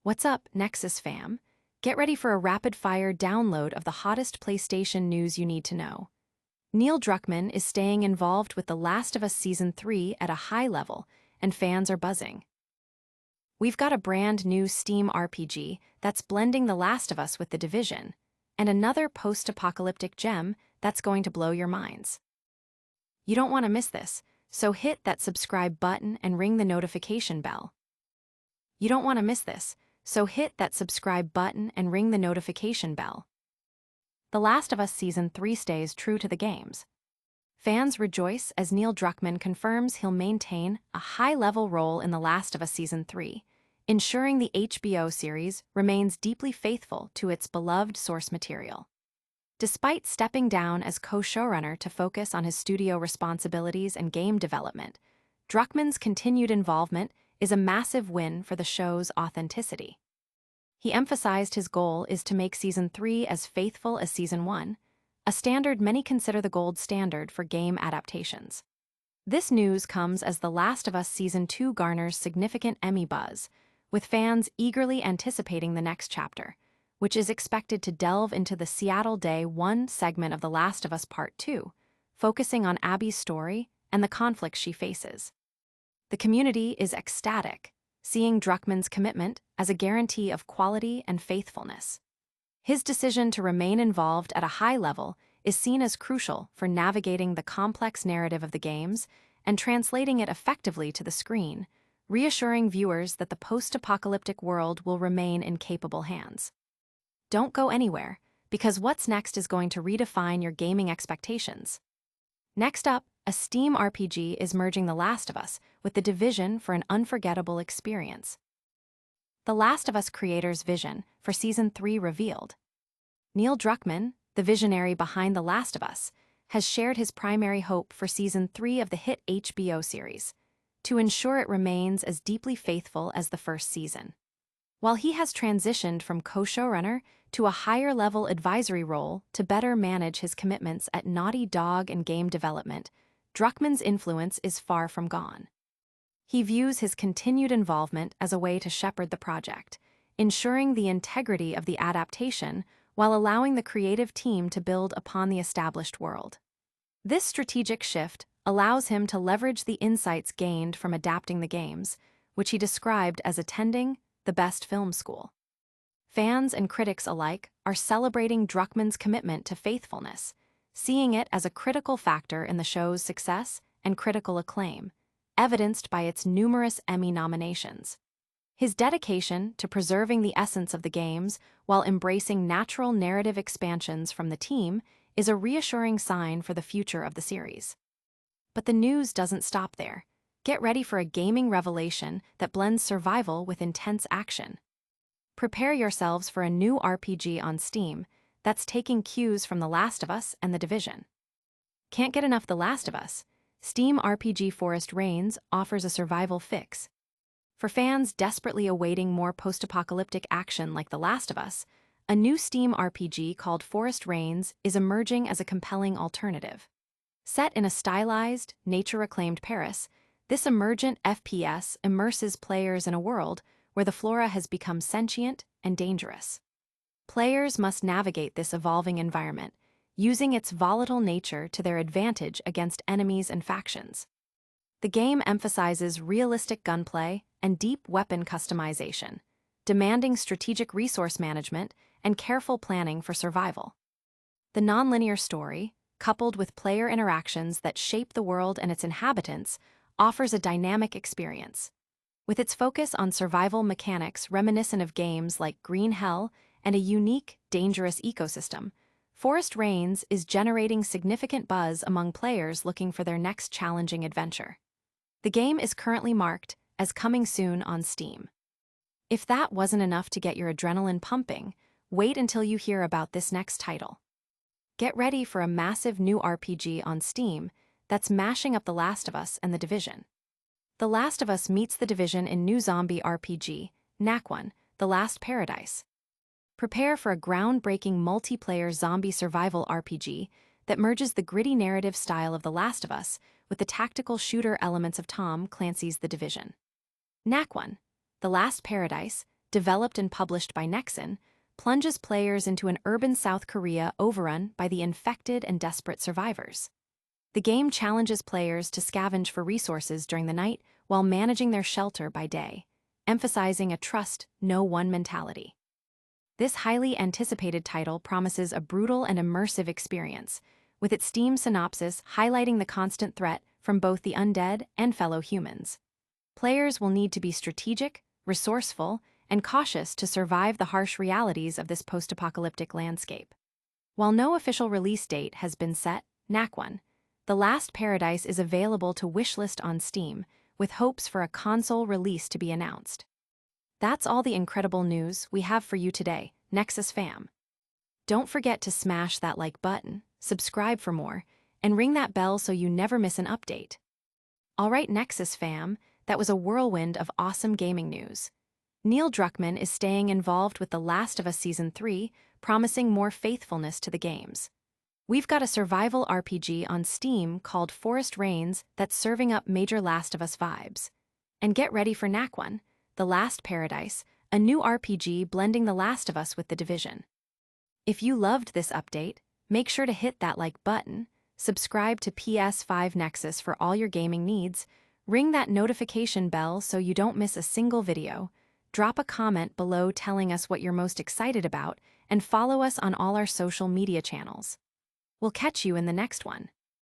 What's up, Nexus fam? Get ready for a rapid-fire download of the hottest PlayStation news you need to know. Neil Druckmann is staying involved with The Last of Us Season 3 at a high level, and fans are buzzing. We've got a brand new Steam RPG that's blending The Last of Us with The Division, and another post-apocalyptic gem that's going to blow your minds. You don't want to miss this, so hit that subscribe button and ring the notification bell. You don't want to miss this, so hit that subscribe button and ring the notification bell. The Last of Us Season 3 stays true to the games. Fans rejoice as Neil Druckmann confirms he'll maintain a high-level role in The Last of Us Season 3, ensuring the HBO series remains deeply faithful to its beloved source material. Despite stepping down as co-showrunner to focus on his studio responsibilities and game development, Druckmann's continued involvement is a massive win for the show's authenticity. He emphasized his goal is to make Season 3 as faithful as Season 1, a standard many consider the gold standard for game adaptations. This news comes as The Last of Us Season 2 garners significant Emmy buzz, with fans eagerly anticipating the next chapter, which is expected to delve into the Seattle Day 1 segment of The Last of Us Part 2, focusing on Abby's story and the conflicts she faces. The community is ecstatic, seeing Druckmann's commitment as a guarantee of quality and faithfulness. His decision to remain involved at a high level is seen as crucial for navigating the complex narrative of the games and translating it effectively to the screen, reassuring viewers that the post-apocalyptic world will remain in capable hands. Don't go anywhere, because what's next is going to redefine your gaming expectations. Next up, a Steam RPG is merging The Last of Us with The Division for an unforgettable experience. The Last of Us creators' vision for Season 3 revealed. Neil Druckmann, the visionary behind The Last of Us, has shared his primary hope for Season 3 of the hit HBO series, to ensure it remains as deeply faithful as the first season. While he has transitioned from co-showrunner to a higher-level advisory role to better manage his commitments at Naughty Dog and game development, Druckmann's influence is far from gone. He views his continued involvement as a way to shepherd the project, ensuring the integrity of the adaptation while allowing the creative team to build upon the established world. This strategic shift allows him to leverage the insights gained from adapting the games, which he described as attending the best film school. Fans and critics alike are celebrating Druckmann's commitment to faithfulness, seeing it as a critical factor in the show's success and critical acclaim, evidenced by its numerous Emmy nominations. His dedication to preserving the essence of the games while embracing natural narrative expansions from the team is a reassuring sign for the future of the series. But the news doesn't stop there. Get ready for a gaming revelation that blends survival with intense action. Prepare yourselves for a new RPG on Steam that's taking cues from The Last of Us and The Division. Can't get enough The Last of Us? Steam RPG Forest Rains offers a survival fix. For fans desperately awaiting more post-apocalyptic action like The Last of Us, a new Steam RPG called Forest Rains is emerging as a compelling alternative. Set in a stylized, nature-acclaimed Paris, this emergent FPS immerses players in a world where the flora has become sentient and dangerous. Players must navigate this evolving environment, using its volatile nature to their advantage against enemies and factions. The game emphasizes realistic gunplay and deep weapon customization, demanding strategic resource management and careful planning for survival. The nonlinear story, coupled with player interactions that shape the world and its inhabitants, offers a dynamic experience. With its focus on survival mechanics reminiscent of games like Green Hell and a unique, dangerous ecosystem, Forest Rains is generating significant buzz among players looking for their next challenging adventure. The game is currently marked as coming soon on Steam. If that wasn't enough to get your adrenaline pumping, wait until you hear about this next title. Get ready for a massive new RPG on Steam that's mashing up The Last of Us and The Division. The Last of Us meets The Division in new zombie RPG, Nakwon, The Last Paradise. Prepare for a groundbreaking multiplayer zombie survival RPG that merges the gritty narrative style of The Last of Us with the tactical shooter elements of Tom Clancy's The Division. Nakwon, The Last Paradise, developed and published by Nexon, plunges players into an urban South Korea overrun by the infected and desperate survivors. The game challenges players to scavenge for resources during the night while managing their shelter by day, emphasizing a trust, no one mentality. This highly anticipated title promises a brutal and immersive experience, with its Steam synopsis highlighting the constant threat from both the undead and fellow humans. Players will need to be strategic, resourceful, and cautious to survive the harsh realities of this post-apocalyptic landscape. While no official release date has been set, Nakwon, The Last Paradise is available to wishlist on Steam, with hopes for a console release to be announced. That's all the incredible news we have for you today, Nexus fam. Don't forget to smash that like button, subscribe for more, and ring that bell so you never miss an update. Alright Nexus fam, that was a whirlwind of awesome gaming news. Neil Druckmann is staying involved with The Last of Us Season 3, promising more faithfulness to the games. We've got a survival RPG on Steam called Forest Rains that's serving up major Last of Us vibes. And get ready for Nakwon, The Last Paradise, a new RPG blending The Last of Us with The Division. If you loved this update, make sure to hit that like button, subscribe to PS5 Nexus for all your gaming needs, ring that notification bell so you don't miss a single video, drop a comment below telling us what you're most excited about, and follow us on all our social media channels. We'll catch you in the next one.